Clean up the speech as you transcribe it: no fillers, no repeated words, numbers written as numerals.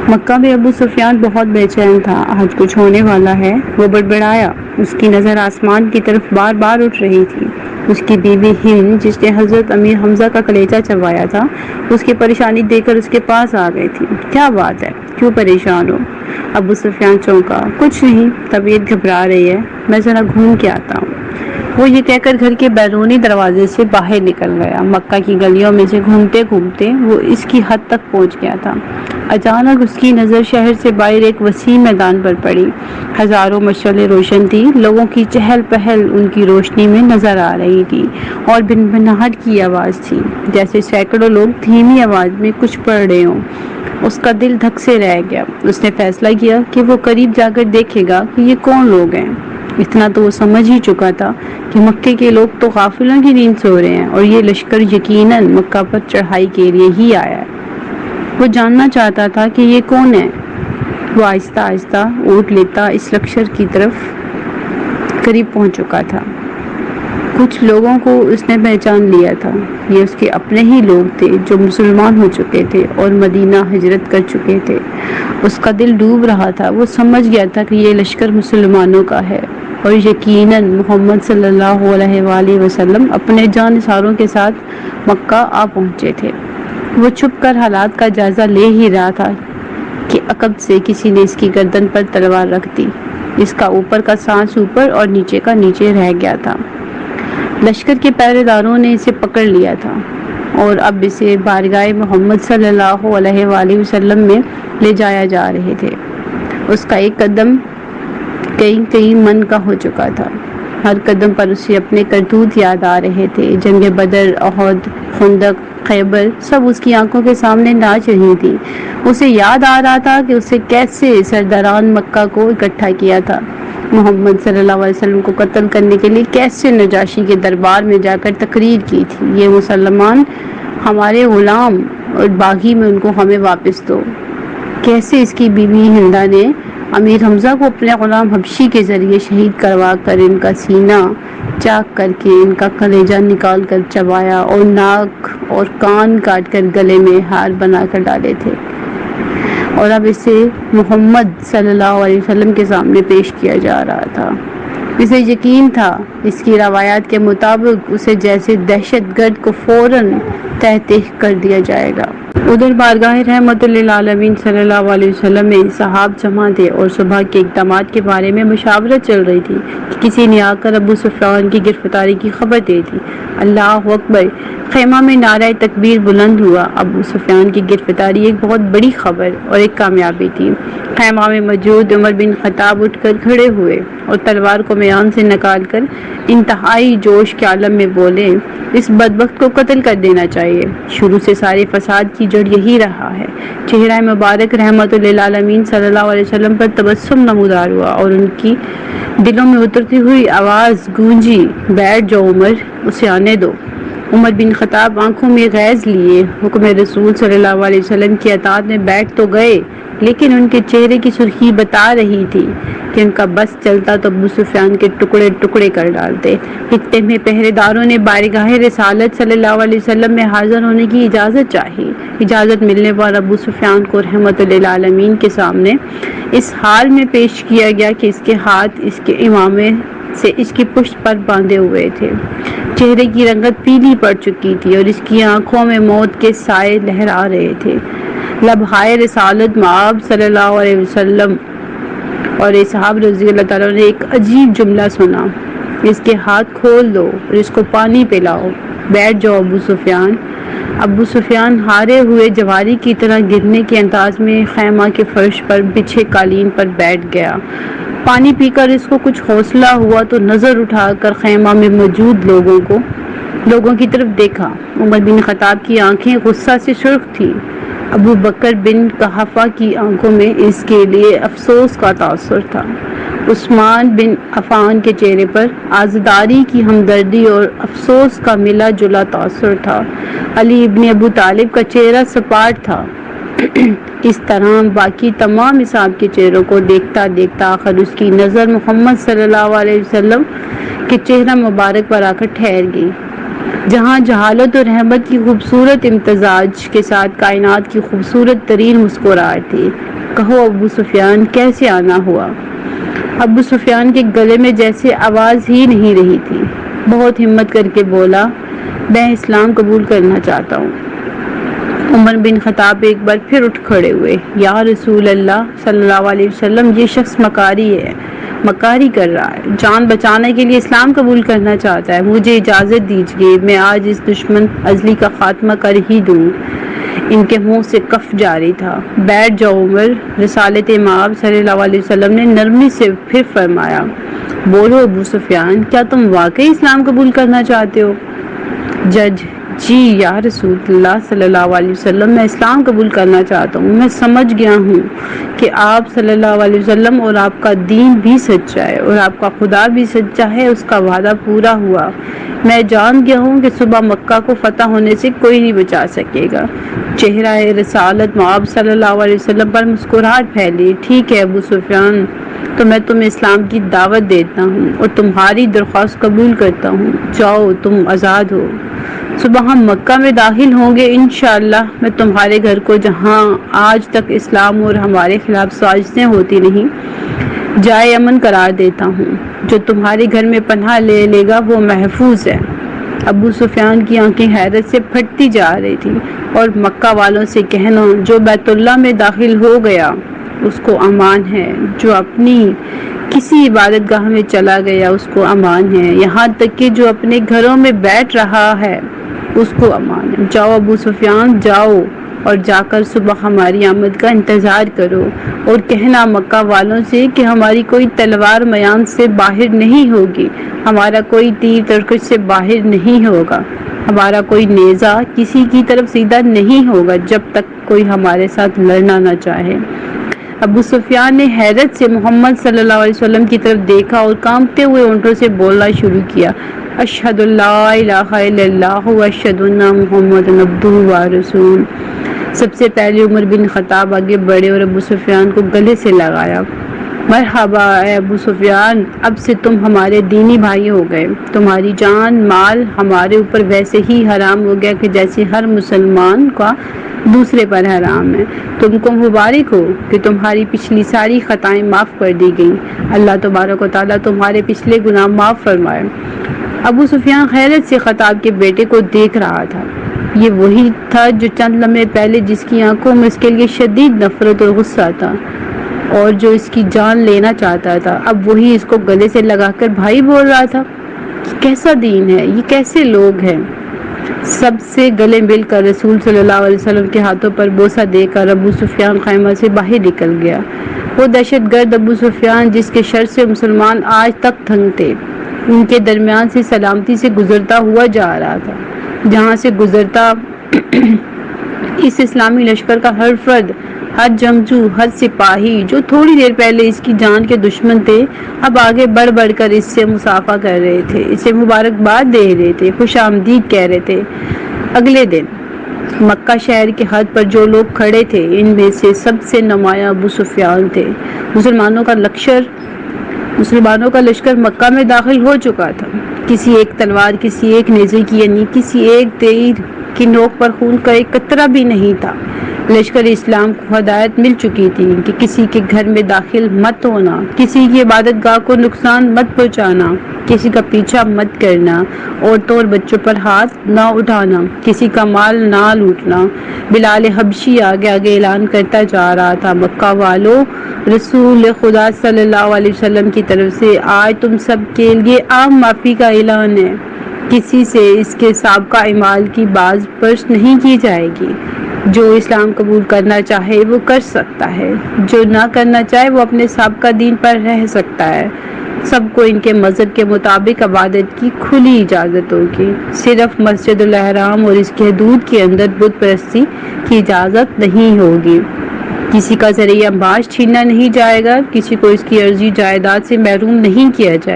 مکہ میں ابو سفیان بہت بے چین تھا، آج کچھ ہونے والا ہے۔ وہ بڑبڑایا، اس کی نظر آسمان کی طرف بار بار اٹھ رہی تھی۔ اس کی بیوی ہند، جس نے حضرت امیر حمزہ کا کلیجہ چبایا تھا، اس کی پریشانی دیکھ کر اس کے پاس آ گئی تھی۔ کیا بات ہے، کیوں پریشان ہو؟ ابو سفیان چونکا۔ کچھ نہیں، طبیعت گھبرا رہی ہے، میں ذرا گھوم کے آتا ہوں۔ وہ یہ کہہ کر گھر کے بیرونی دروازے سے باہر نکل گیا۔ مکہ کی گلیوں میں سے گھومتے گھومتے وہ اس کی حد تک پہنچ گیا تھا۔ اچانک اس کی نظر شہر سے باہر ایک وسیع میدان پر پڑی۔ ہزاروں مشعلیں روشن تھیں، لوگوں کی چہل پہل ان کی روشنی میں نظر آ رہی تھی، اور بنبناہٹ کی آواز تھی، جیسے سینکڑوں لوگ دھیمی آواز میں کچھ پڑھ رہے ہوں۔ اس کا دل دھک سے رہ گیا۔ اس نے فیصلہ کیا کہ وہ قریب جا کر دیکھے گا کہ یہ کون لوگ ہیں۔ اتنا تو وہ سمجھ ہی چکا تھا کہ مکے کے لوگ تو غافلوں کی نیند سو رہے ہیں، اور یہ لشکر یقیناً مکہ پر چڑھائی کے لیے ہی آیا ہے۔ وہ جاننا چاہتا تھا کہ یہ کون ہے۔ وہ آہستہ آہستہ اونٹ لیتا اس لشکر کی طرف قریب پہنچ چکا تھا۔ کچھ لوگوں کو اس نے پہچان لیا تھا۔ یہ اس کے اپنے ہی لوگ تھے جو مسلمان ہو چکے تھے اور مدینہ ہجرت کر چکے تھے۔ اس کا دل ڈوب رہا تھا۔ وہ سمجھ گیا تھا کہ یہ لشکر مسلمانوں کا ہے، اور یقیناً محمد صلی اللہ علیہ وآلہ وسلم اپنے جانثاروں کے ساتھ مکہ آ پہنچے تھے۔ وہ چھپ کر حالات کا جائزہ لے ہی رہا تھا کہ عقب سے کسی نے اس کی گردن پر تلوار رکھ دی۔ اس کا اوپر کا سانس اوپر اور نیچے کا نیچے رہ گیا تھا۔ لشکر کے پہرے داروں نے اسے پکڑ لیا تھا، اور اب اسے بارگاہ محمد صلی اللہ علیہ وآلہ وسلم میں لے جایا جا رہے تھے۔ اس کا ایک قدم کئی من کا ہو چکا تھا۔ ہر قدم پر اسے اپنے کرتوت یاد آ رہے تھے۔ جنگ بدر، احد، خندق، خیبر، سب اس کی آنکھوں کے سامنے ناچ رہی تھی۔ اسے یاد آ رہا تھا کہ اسے کیسے سرداران مکہ کو اکٹھا کیا تھا، محمد صلی اللہ علیہ وسلم کو قتل کرنے کے لیے کیسے نجاشی کے دربار میں جا کر تقریر کی تھی، یہ مسلمان ہمارے غلام اور باغی میں ان کو ہمیں واپس دو۔ کیسے اس کی بیوی ہندا نے امیر حمزہ کو اپنے غلام حبشی کے ذریعے شہید کروا کر ان کا سینہ چاک کر کے ان کا کلیجہ نکال کر چبایا، اور ناک اور کان کاٹ کر گلے میں ہار بنا کر ڈالے تھے، اور اب اسے محمد صلی اللہ علیہ وسلم کے سامنے پیش کیا جا رہا تھا۔ اسے یقین تھا اس کی روایات کے مطابق اسے جیسے دہشت گرد کو فوراً تحقیق کر دیا جائے گا۔ ادھر بارگاہ رحمت للعالمین صلی اللہ علیہ وسلم میں صحاب جمع تھے، اور صبح کے اقدامات کے بارے میں مشاورت چل رہی تھی کہ کسی نے آ کر ابو سفیان کی گرفتاری کی خبر دے دی۔ اللہ اکبر! خیمہ میں نعرہ تکبیر بلند ہوا۔ ابو سفیان کی گرفتاری ایک بہت بڑی خبر اور ایک کامیابی تھی۔ خیمہ میں موجود عمر بن خطاب اٹھ کر کھڑے ہوئے اور تلوار کو میان سے نکال کر انتہائی جوش کے عالم میں بولے، اس بدبخت کو قتل کر دینا چاہیے۔ شروع سے سارے فساد کی جڑ یہی رہا ہے۔ چہرہ مبارک رحمت للعالمین صلی اللہ علیہ وسلم پر تبسم نمودار ہوا، اور ان کی دلوں میں اترتی ہوئی آواز گونجی، بیٹھ جاؤ عمر، اسے آنے دو۔ عمر بن خطاب آنکھوں میں غیظ لیے حکم رسول صلی اللہ علیہ وسلم کی اطاعت میں بیٹھ تو گئے، لیکن ان کے چہرے کی سرخی بتا رہی تھی کہ ان کا بس چلتا تو ابو سفیان کے ٹکڑے ٹکڑے کر ڈالتے۔ اتنے میں پہرے داروں نے بارگاہ رسالت صلی اللہ علیہ وسلم میں حاضر ہونے کی اجازت چاہی۔ اجازت ملنے پر ابو سفیان کو رحمت للعالمین کے سامنے اس حال میں پیش کیا گیا کہ اس کے ہاتھ اس کے امامے سے اس کی پشت پر باندھے ہوئے تھے۔ چہرے کی رنگت پیلی پڑ چکی تھی، اور اس کی آنکھوں میں موت کے سائے لہرا رہے تھے۔ لبھائے رسالت مآب صلی اللہ علیہ وسلم اور اصحاب رضی اللہ تعالیٰ نے ایک عجیب جملہ سنا، اس کے ہاتھ کھول دو اور اس کو پانی پلاؤ، بیٹھ جاؤ ابو سفیان۔ ابو سفیان ہارے ہوئے جواری کی طرح گرنے کے انداز میں خیمہ کے فرش پر بچھے قالین پر بیٹھ گیا۔ پانی پی کر اس کو کچھ حوصلہ ہوا تو نظر اٹھا کر خیمہ میں موجود لوگوں کی طرف دیکھا۔ عمر بن خطاب کی آنکھیں غصہ سے سرخ تھیں۔ ابو بکر بن قحافہ کی آنکھوں میں اس کے لیے افسوس کا تاثر تھا۔ عثمان بن عفان کے چہرے پر عزاداری کی ہمدردی اور افسوس کا ملا جلا تاثر تھا۔ علی ابن ابو طالب کا چہرہ سپاٹ تھا۔ اس طرح باقی تمام اصحاب کے چہروں کو دیکھتا دیکھتا آخر اس کی نظر محمد صلی اللہ علیہ وسلم کے چہرہ مبارک پر آ کر ٹھہر گئی، جہاں جہالت اور رحمت کی خوبصورت امتزاج کے ساتھ کائنات کی خوبصورت ترین مسکراہٹ تھی۔ کہو ابو سفیان کیسے آنا ہوا؟ ابو سفیان کے گلے میں جیسے آواز ہی نہیں رہی تھی۔ بہت ہمت کر کے بولا، میں اسلام قبول کرنا چاہتا ہوں۔ عمر بن خطاب ایک بار پھر اٹھ کھڑے ہوئے۔ یا رسول اللہ صلی اللہ علیہ وسلم، یہ شخص مکاری کر رہا ہے، جان بچانے کے لیے اسلام قبول کرنا چاہتا ہے۔ مجھے اجازت دیجیے، میں آج اس دشمن ازلی کا خاتمہ کر ہی دوں۔ ان کے منہ سے کف جاری تھا۔ بیٹھ جاؤ عمر، رسالت مآب صلی اللہ علیہ وسلم نے نرمی سے پھر فرمایا۔ بولو ابو سفیان، کیا تم واقعی اسلام قبول کرنا چاہتے ہو؟ جج: جی یا رسول اللہ صلی اللہ علیہ وسلم، میں اسلام قبول کرنا چاہتا ہوں۔ میں سمجھ گیا ہوں کہ آپ صلی اللہ علیہ وسلم اور آپ کا دین بھی سچا ہے اور آپ کا خدا بھی سچا ہے، اس کا وعدہ پورا ہوا۔ میں جان گیا ہوں کہ صبح مکہ کو فتح ہونے سے کوئی نہیں بچا سکے گا۔ چہرہ رسالت مآب صلی اللہ علیہ وسلم پر مسکراہٹ پھیلی۔ ٹھیک ہے ابو سفیان، تو میں تمہیں اسلام کی دعوت دیتا ہوں اور تمہاری درخواست قبول کرتا ہوں۔ جاؤ، تم آزاد ہو۔ صبح ہم مکہ میں داخل ہوں گے انشاءاللہ۔ میں تمہارے گھر کو، جہاں آج تک اسلام اور ہمارے خلاف سازشیں ہوتی نہیں، جائے امن قرار دیتا ہوں۔ جو تمہارے گھر میں پناہ لے گا وہ محفوظ ہے۔ ابو سفیان کی آنکھیں حیرت سے پھٹتی جا رہی تھی۔ اور مکہ والوں سے کہنا، جو بیت اللہ میں داخل ہو گیا اس کو امان ہے، جو اپنی کسی عبادت گاہ میں چلا گیا اس کو امان ہے، یہاں تک کہ جو اپنے گھروں میں بیٹھ رہا ہے اس کو امان ہے۔ جاؤ ابو سفیان، جاؤ اور جا کر صبح ہماری آمد کا انتظار کرو اور کہنا مکہ والوں سے کہ ہماری کوئی تلوار میان سے باہر نہیں ہوگی، ہمارا کوئی تیر ترکش سے باہر نہیں ہوگا، ہمارا کوئی نیزہ کسی کی طرف سیدھا نہیں ہوگا جب تک کوئی ہمارے ساتھ لڑنا نہ چاہے۔ ابو سفیان نے حیرت سے محمد صلی اللہ علیہ وسلم کی طرف دیکھا اور کانپتے ہوئے ہونٹوں سے بولنا شروع کیا، اشہد اللہ الہ الا اللہ و اشہد ان محمد عبدہ و رسول۔ سب سے پہلے عمر بن خطاب آگے بڑھے اور ابو سفیان کو گلے سے لگایا۔ مرحبا اے ابو سفیان، اب سے تم ہمارے دینی بھائی ہو گئے۔ تمہاری جان مال ہمارے اوپر ویسے ہی حرام ہو گیا کہ جیسے ہر مسلمان کا دوسرے پر حرام ہے۔ تم کو مبارک ہو کہ تمہاری پچھلی ساری خطائیں معاف کر دی گئیں۔ اللہ تبارک و تعالیٰ تمہارے پچھلے گناہ معاف فرمائے۔ ابو سفیان حیرت سے خطاب کے بیٹے کو دیکھ رہا تھا۔ یہ وہی تھا جو چند لمحے پہلے جس کی آنکھوں میں اس کے لیے شدید نفرت اور غصہ تھا اور جو اس کی جان لینا چاہتا تھا، اب وہی اس کو گلے سے لگا کر بھائی بول رہا تھا۔ یہ کیسا دین ہے، یہ کیسے لوگ ہیں؟ سب سے گلے مل کر رسول صلی اللہ علیہ وسلم کے ہاتھوں پر بوسہ دے کر ابو سفیان خیمہ سے باہر نکل گیا۔ وہ دہشت گرد ابو سفیان جس کے شر سے مسلمان آج تک تھنگ تھے، ان کے درمیان سے سلامتی سے گزرتا ہوا جا رہا تھا۔ جہاں سے گزرتا اس اسلامی لشکر کا ہر فرد، ہر جنگجو، ہر سپاہی جو تھوڑی دیر پہلے اس کی جان کے دشمن تھے، اب آگے بڑھ بڑھ کر اس سے مصافحہ کر رہے تھے، اسے مبارکباد دے رہے تھے، خوش آمدید کہہ رہے تھے۔ اگلے دن مکہ شہر کے حد پر جو لوگ کھڑے تھے، ان میں سے سب سے نمایاں ابو سفیان تھے۔ مسلمانوں کا لشکر مکہ میں داخل ہو چکا تھا۔ کسی ایک تلوار، کسی ایک نیزے کی، یعنی کسی ایک تیر کی نوک پر خون کا ایک قطرہ بھی نہیں تھا۔ لشکر اسلام کو ہدایت مل چکی تھی کہ کسی کے گھر میں داخل مت ہونا، کسی کی عبادت گاہ کو نقصان مت پہنچانا، کسی کا پیچھا مت کرنا، عورتوں اور بچوں پر ہاتھ نہ اٹھانا، کسی کا مال نہ لوٹنا۔ بلال حبشی آگے آگے اعلان کرتا جا رہا تھا، مکہ والوں، رسول خدا صلی اللہ علیہ وسلم کی طرف سے آج تم سب کے لیے عام معافی کا اعلان ہے۔ کسی سے اس کے سابقہ اعمال کی باز پرس نہیں کی جائے گی۔ جو اسلام قبول کرنا چاہے وہ کر سکتا ہے، جو نہ کرنا چاہے وہ اپنے سابقہ دین پر رہ سکتا ہے۔ سب کو ان کے مذہب کے مطابق عبادت کی کھلی اجازت ہوگی۔ صرف مسجد الحرام اور اس کے حدود کے اندر بت پرستی کی اجازت نہیں ہوگی۔ کسی کا ذریعہ معاش چھینا نہیں جائے گا، کسی کو اس کی عرضی جائیداد سے محروم نہیں کیا جائے گا۔